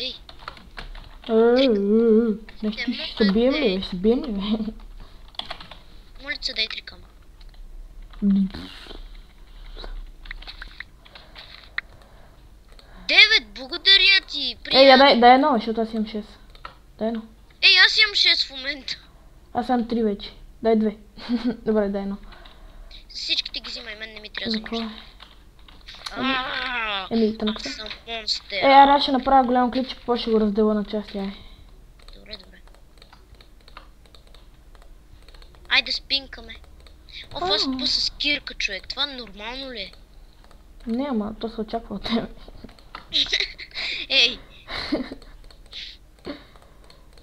ей. Нещо ще се бием ли, бе? Ще се бием ли, бе? Моля се, дай 3 кама. Девет, благодаря ти, приятел. Дай едно, защото аз имам 6. Дай едно. Ей, аз имам 6 в момента. Аз имам 3 вече. Дай 2. Добре, дай едно. Всичките ги взимай, мен не ми трябва за За какво? нещо. Тънко. Аз съм монстер. Аз ще направя голям клип, че какво ще го раздела на части, Добре. Айде спинкаме. Аз пуса с кирка, човек. Това нормално ли е? Не, ама то се очаква от тебе. Ей!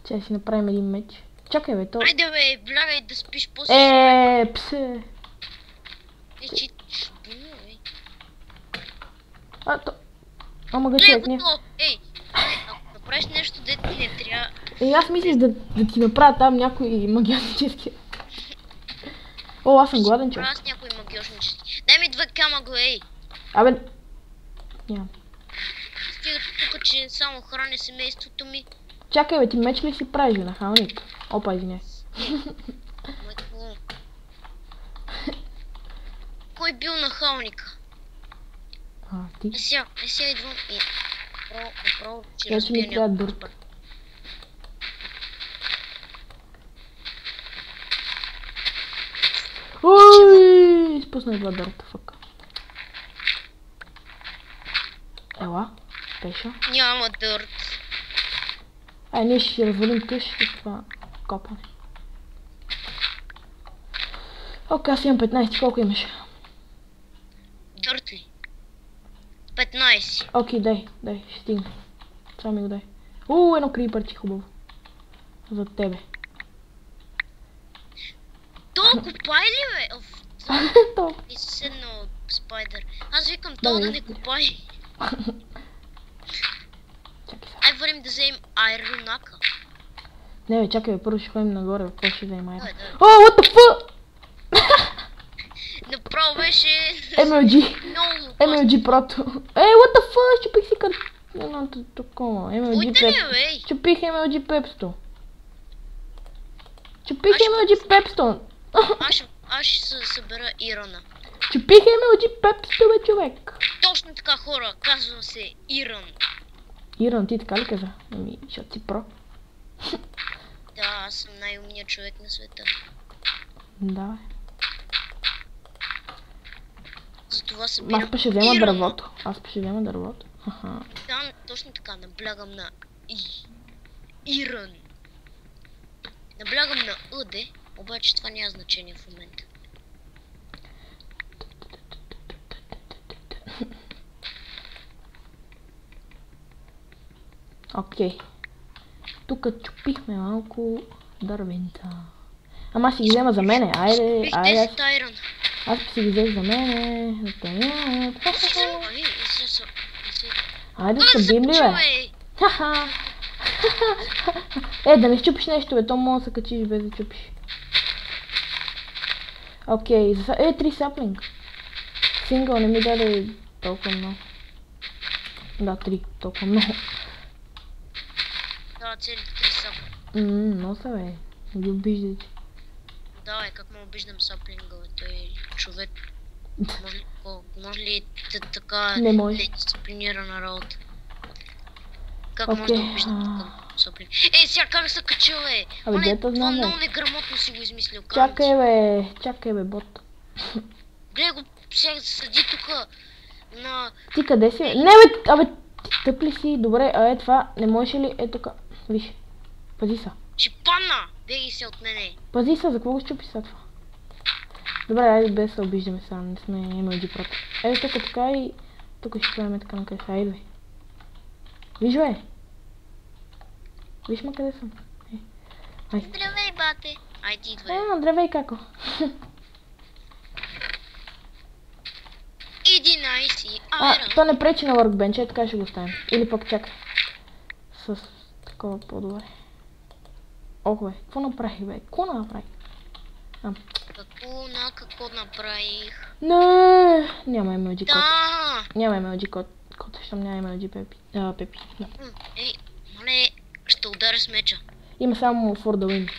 Че си направим един меч. Чакай, бе, то... Айде, бе, влягай да спиш после. Псе! Че шбуна, бе. Ама човек, не. Ей, ако направиш нещо, дето не трябва... Аз мислиш да ти направя там някой магиотнически. Аз съм гладен, човек. Аз някой магиотнически. Дай ми 2 камъга, ей! Нямам. Стига тук, че само храня семейството ми. Чакай, бе, ти меч ли си правиш, бе, нахалник? Опа, извиняй. Кой бил нахалника? Ти? Сега идвам и... Направо, че Я ще ми разбия трябва някой дърт. път. Изпуснах 2 дърта, фък. Ела, пеша. Няма дърт. Ние ще развалим къщата с това копане. Аз имам 15, колко имаш? Дърт ли? 15. Дай, ще стигна. Това ми го дай. Едно крипърче хубаво. За тебе. То копай ли, бе? То. И си седнал спайдър. Аз викам то да не копай. Ай, вървим да вземем айронака. Не, бе, чакай, бе, първо ще ходим нагоре, бе, какво ще вземем айрон? What the fuck? Направо беше... MLG прото. What the fuck? Щупих си едното такова. MLG Pepsi. Щупих MLG Pepsi. Щупих MLG Pepsi. Аз ще се събера Ирона. Щупих MLG Pepsi, бе, човек. Точно така, хора. Казва се Ирон. Ирон, ти така ли каза? Защото си про. Да, аз съм най-умният човек на света. Да. Затова събирам. Аз ще взема дървото. Да, точно така, наблягам на Ирон. Наблягам на ъд, обаче това няма значение в момента. Окей. Тук чупихме малко дървента. Ама си ги взема за мене, айде. Аз си ги взех за мене. Айде, събим ли, бе? Да не щупиш нещо, бе, то мога да се качиш без да чупиш. Окей, 3 саплинг. Сингъл не ми даде толкова много. Да, 3, толкова много. Да, целите 3 сапли. Но са, бе, не ги обиждайте. Да, как му обиждам саплинга, бе, той е човек. Може ли така недисциплинирана работа? Как може да обиждам така саплинга? Сега как се качил, бе? Това много неграмотно си го измислил. Чакай, бе, бот. Гледай го, сега седи тука на... Ти къде си? Не, бе, ти тъп ли си? Добре, това не можеш ли? Тук, виж. Пази са. Ще падна! Беги се от мене. Пази са, за какво го щупи сега това? Добре, айде без да обиждаме сега, не сме MLG прото. Тук така и... Тук ще правим така на къде са, айде. Виж, бе. Виж ма къде съм. Здравей, бате. Айде, идвай. Здравей, како. 11 айрон. То не пречи на workbench, така ще го оставим. Или пък чакай. С такова по-добре. Бе, какво направих, бе? Какво направих? Какво направих? Не, няма MLG код. Да! Няма MLG код, защото няма MLG Пепи. Ей, Ще ударя с меча. Има само for the win.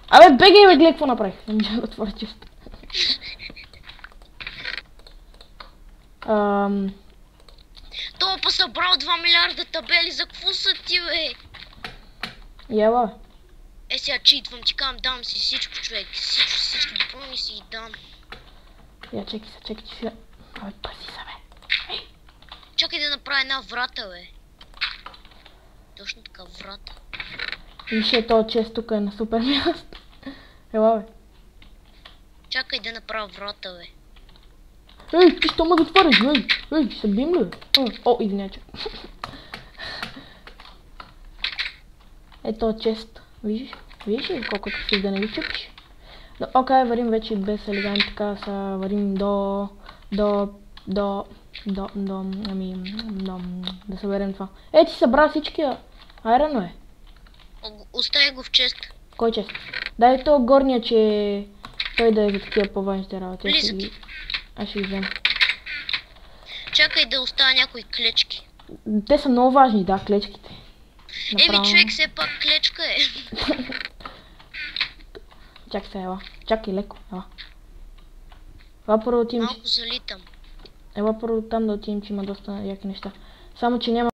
Абе, бегай, бе, гледай какво направих. Не можа да отворя чест. Толкова събрал 2 милиарда табели, за какво са ти, бе? Яла, бе. Сега читвам, ти кам, дам си всичко, човек. Всички брони си ги дам. Я, чекай се, че ще... Абе, пази се, бе. Ей! Чакай да направя една врата, бе. Точно така, врата. Виж, този чест тук е на супер място. Ела, бе. Чакай да направя врата, бе. Ей, ти що ме затвориш, ей, ще се бим ли, бе? О, извиняче. Ето чест, виждаш ли колко си да не ги чупиш? Окей, вървим вече без елегант, така са вървим да съберем това. Ти събра всички айрон, бе. Остави го в чест. Кой чест? Дай то горния, че той да е за такива по-важните работи. Аз ще ги взема. Чакай да оставя някои клечки. Те са много важни, да, клечките. Еми, човек, все пак клечка е. Чакай се, ела. Чакай, леко, ела. Ела първо отидем. Малко залитам. Ела първо там да отидем, че има доста яки неща. Само, че няма